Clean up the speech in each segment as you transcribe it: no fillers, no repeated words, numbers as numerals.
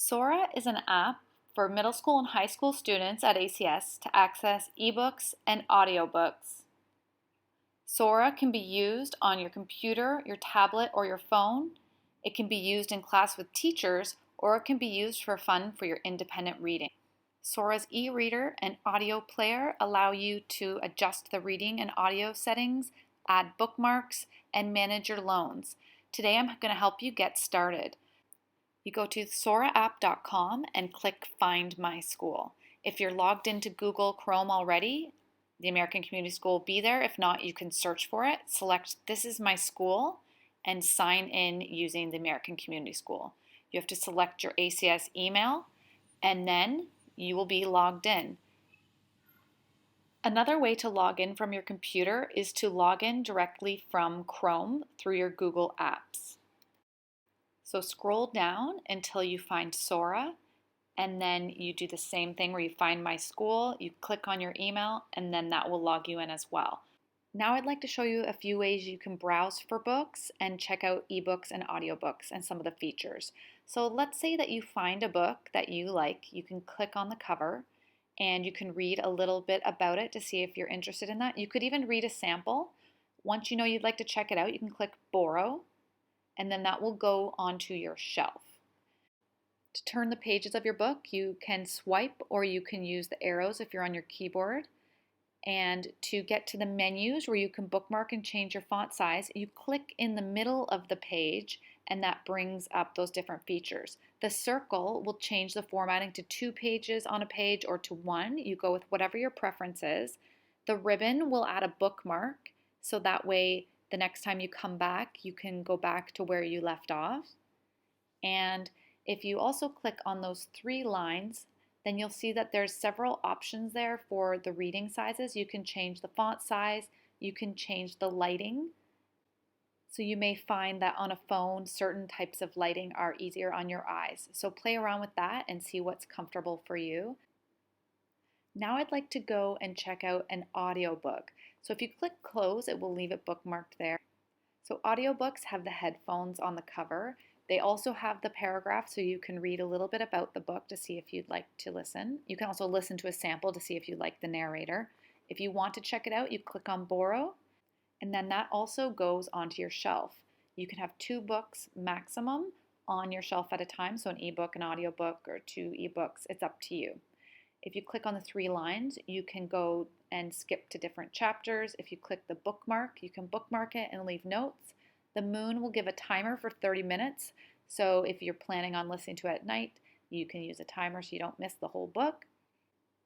Sora is an app for middle school and high school students at ACS to access eBooks and audiobooks. Sora can be used on your computer, your tablet, or your phone. It can be used in class with teachers, or it can be used for fun for your independent reading. Sora's e-reader and audio player allow you to adjust the reading and audio settings, add bookmarks, and manage your loans. Today I'm going to help you get started. You go to soraapp.com and click Find My School. If you're logged into Google Chrome already, the American Community School will be there. If not, you can search for it. Select This is my school and sign in using the American Community School. You have to select your ACS email and then you will be logged in. Another way to log in from your computer is to log in directly from Chrome through your Google Apps. So scroll down until you find Sora, and then you do the same thing where you find My School, you click on your email, and then that will log you in as well. Now I'd like to show you a few ways you can browse for books and check out ebooks and audiobooks and some of the features. So let's say that you find a book that you like. You can click on the cover and you can read a little bit about it to see if you're interested in that. You could even read a sample. Once you know you'd like to check it out, you can click Borrow, and then that will go onto your shelf. To turn the pages of your book, you can swipe or you can use the arrows if you're on your keyboard. And to get to the menus where you can bookmark and change your font size, you click in the middle of the page and that brings up those different features. The circle will change the formatting to 2 pages on a page or to 1. You go with whatever your preference is. The ribbon will add a bookmark, so that way the next time you come back, you can go back to where you left off. And if you also click on those 3 lines, then you'll see that there's several options there for the reading sizes. You can change the font size, you can change the lighting. So you may find that on a phone, certain types of lighting are easier on your eyes. So play around with that and see what's comfortable for you. Now I'd like to go and check out an audiobook. So if you click close, it will leave it bookmarked there. So audiobooks have the headphones on the cover. They also have the paragraph, so you can read a little bit about the book to see if you'd like to listen. You can also listen to a sample to see if you like the narrator. If you want to check it out, you click on Borrow, and then that also goes onto your shelf. You can have 2 books maximum on your shelf at a time, so an ebook, an audiobook, or 2 ebooks. It's up to you. If you click on the 3 lines, you can go and skip to different chapters. If you click the bookmark, you can bookmark it and leave notes. The moon will give a timer for 30 minutes. So if you're planning on listening to it at night, you can use a timer so you don't miss the whole book.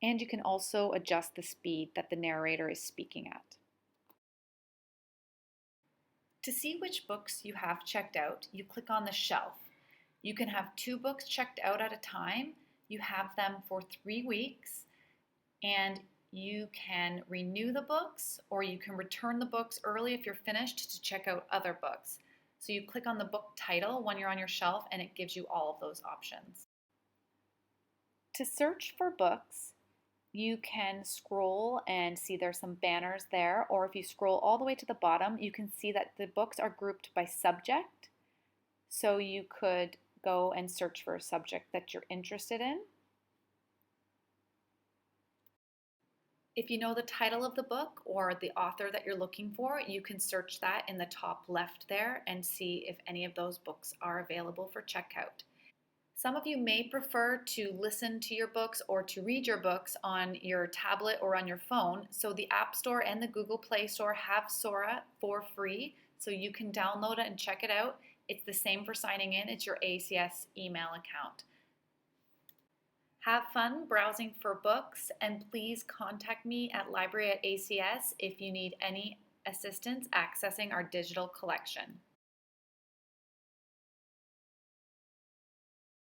And you can also adjust the speed that the narrator is speaking at. To see which books you have checked out, you click on the shelf. You can have 2 books checked out at a time. You have them for 3 weeks, and you can renew the books or you can return the books early if you're finished to check out other books. So you click on the book title when you're on your shelf and it gives you all of those options. To search for books, you can scroll and see there's some banners there, or if you scroll all the way to the bottom, you can see that the books are grouped by subject. So you could go and search for a subject that you're interested in. If you know the title of the book or the author that you're looking for, you can search that in the top left there and see if any of those books are available for checkout. Some of you may prefer to listen to your books or to read your books on your tablet or on your phone. So the App Store and the Google Play Store have Sora for free, so you can download it and check it out. It's the same for signing in. It's your ACS email account. Have fun browsing for books, and please contact me at library@acs if you need any assistance accessing our digital collection.